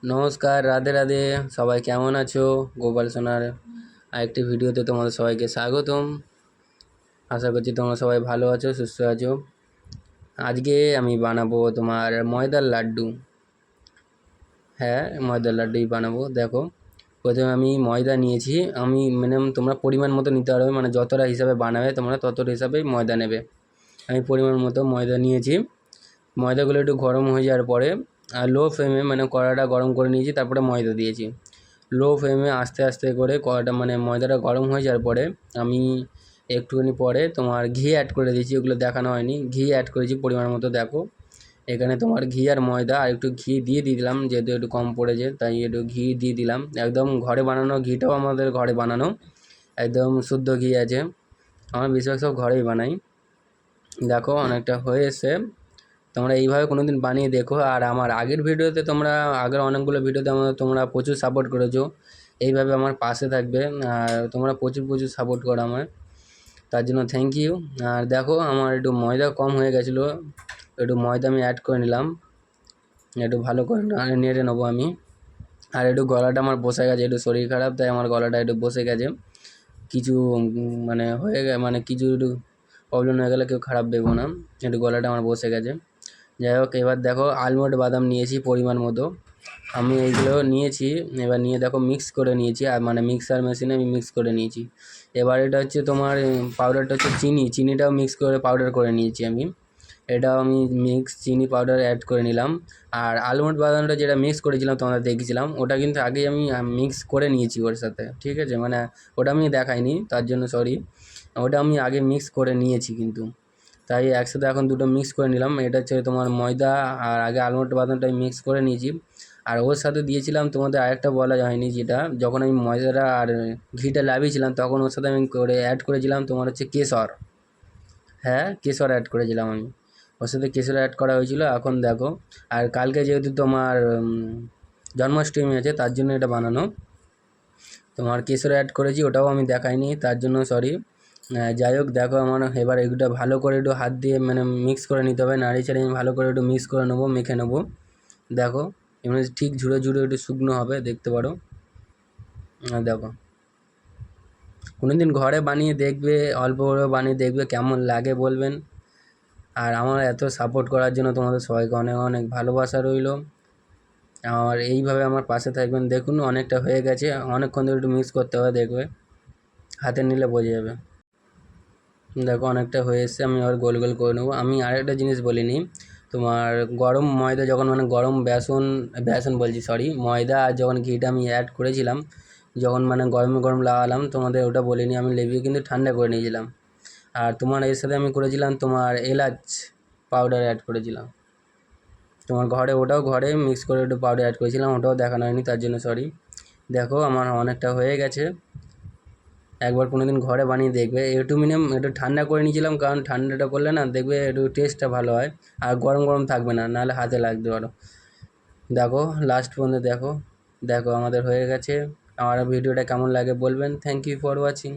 নমস্কার, রাধে রাধে। সবাই কেমন আছো? গোপাল সোনার আরেকটি ভিডিওতে তোমাদের সবাইকে স্বাগতম। আশা করছি তোমরা সবাই ভালো আছো, সুস্থ আছো। আজকে আমি বানাবো তোমার ময়দার লাড্ডু। হ্যাঁ, ময়দার লাড্ডুই বানাবো। দেখো, প্রথমে আমি ময়দা নিয়েছি। আমি মিনিমাম তোমরা পরিমাণ মতো নিতে পারবে, মানে যতটা হিসাবে বানাবে তোমরা ততটা হিসাবেই ময়দা নেবে। আমি পরিমাণ মতো ময়দা নিয়েছি। ময়দাগুলো একটু গরম হয়ে যাওয়ার পরে লো ফ্লেমে, মানে কড়াটা গরম করে নিয়েছি, তারপরে ময়দা দিয়েছি। লো ফ্লেমে আস্তে আস্তে করে কড়াটা, মানে ময়দাটা গরম হয়ে যাওয়ার পরে আমি একটুখানি পরে তোমার ঘি অ্যাড করে দিয়েছি। ওগুলো দেখানো হয়নি, ঘি অ্যাড করেছি পরিমাণ মতো। দেখো, এখানে তোমার ঘি আর ময়দা আর একটু ঘি দিয়ে দিলাম, যেহেতু একটু কম পড়েছে তাই একটু ঘি দিয়ে দিলাম। একদম ঘরে বানানো ঘিটাও, আমাদের ঘরে বানানো একদম শুদ্ধ ঘি আছে। আমার বেশিরভাগ সব ঘরেই বানাই। দেখো, অনেকটা হয়ে এসে তোমরা এইভাবে কোনো দিন বানিয়ে দেখো। আর আমার আগের ভিডিওতে আগের অনেকগুলো ভিডিওতে তোমরা প্রচুর সাপোর্ট করেছো। এইভাবে আমার পাশে থাকবে। আর তোমরা প্রচুর প্রচুর সাপোর্ট করো আমার, তার জন্য থ্যাংক ইউ। আর দেখো, আমার একটু ময়দা কম হয়ে গেছিলো, একটু ময়দা আমি অ্যাড করে নিলাম। একটু ভালো করে নেড়ে নেবো আমি। আর একটু গলাটা আমার বসে গেছে, একটু শরীর খারাপ, তাই আমার গলাটা একটু বসে গেছে। কিছু মানে হয়ে গেছে, মানে কিছু একটু প্রবলেম হয়ে গেলে কেউ খারাপ ভেবো না। একটু গলাটা আমার বসে গেছে। যাই হোক, এবার দেখো আলমন্ড বাদাম নিয়েছি পরিমাণ মতো। আমি এইগুলো নিয়েছি। এবার নিয়ে দেখো মিক্স করে নিয়েছি, আর মানে মিক্সার মেশিনে আমি মিক্স করে নিয়েছি। এবার এটা হচ্ছে তোমার পাউডারটা হচ্ছে চিনিটাও মিক্স করে পাউডার করে নিয়েছি আমি। এটাও আমি চিনি পাউডার অ্যাড করে নিলাম। আর আলমন্ড বাদামটা যেটা মিক্স করেছিলাম তোমাদের দেখেছিলাম, ওটা কিন্তু আগেই আমি মিক্স করে নিয়েছি ওর সাথে, ঠিক আছে? মানে ওটা আমি দেখাইনি, তার জন্য সরি। ওটা আমি আগে মিক্স করে নিয়েছি কিন্তু, তাই একসাথে এখন দুটো মিক্স করে নিলাম। এটা হচ্ছে তোমার ময়দা, আর আগে আলমন্ড বাদামটা মিক্স করে নিয়েছি। আর ওর সাথে দিয়েছিলাম, তোমাদের আরেকটা বলা হয়নি, যেটা যখন আমি ময়দাটা আর ঘিটা লাভিয়েছিলাম তখন ওর সাথে আমি অ্যাড করেছিলাম তোমার হচ্ছে কেশর। হ্যাঁ, কেশর অ্যাড করেছিলাম আমি, ওর সাথে কেশর অ্যাড করা হয়েছিল। এখন দেখো, আর কালকে যেহেতু তোমার জন্মাষ্টমী আছে, তার জন্য এটা বানানো। তোমার কেশর অ্যাড করেছি, ওটাও আমি দেখাইনি, তার জন্য সরি। যাই হোক, দেখো আমার এবার এগুলো ভালো করে একটু হাত দিয়ে মানে মিক্স করে নিতে হবে, নাড়িয়ে চাড়িয়ে আমি ভালো করে একটু মিক্স করে নেবো, মেখে নেবো। দেখো, এমনি ঠিক ঝুড়ে ঝুড়ে একটু শুকনো হবে, দেখতে পারো। দেখো, কোনো দিন ঘরে বানিয়ে দেখবে, অল্প করে বানিয়ে দেখবে, কেমন লাগে বলবেন। আর আমার এত সাপোর্ট করার জন্য তোমাদের সবাইকে অনেক অনেক ভালোবাসা রইল। আর এইভাবে আমার পাশে থাকবেন। দেখুন, অনেকটা হয়ে গেছে, অনেকক্ষণ ধরে একটু মিক্স করতে হবে, দেখবে হাতে নিলে বোঝা যাবে। দেখো, অনেকটা হয়ে এসছে, আমি আবার গোল গোল করে নেবো। আমি আরেকটা জিনিস বলিনি, তোমার গরম ময়দা যখন, মানে গরম বেসন, বেসন বলছি সরি, ময়দা আর যখন ঘিটা আমি অ্যাড করেছিলাম, যখন মানে গরমে গরম লাগালাম, তোমাদের ওটা বলিনি, আমি লেবু কিন্তু ঠান্ডা করে নিয়েছিলাম। আর তোমার এর সাথে আমি করেছিলাম তোমার এলাচ পাউডার অ্যাড করেছিলাম। তোমার ঘরে, ওটাও ঘরে মিক্স করে একটু পাউডার অ্যাড করেছিলাম, ওটাও দেখানো হয়নি, তার জন্য সরি। দেখো, আমার অনেকটা হয়ে গেছে। একবার কোনো দিন ঘরে বানিয়ে দেখবে। একটু মিনিমাম একটু ঠান্ডা করে নিয়েছিলাম, কারণ ঠান্ডাটা করলে না দেখবে একটু টেস্টটা ভালো হয়। আর গরম গরম থাকবে না, নাহলে হাতে লাগতে পারো। দেখো, লাস্ট পর্যন্ত দেখো। দেখো, আমাদের হয়ে গেছে। আমার ভিডিওটা কেমন লাগে বলবেন। Thank you for watching.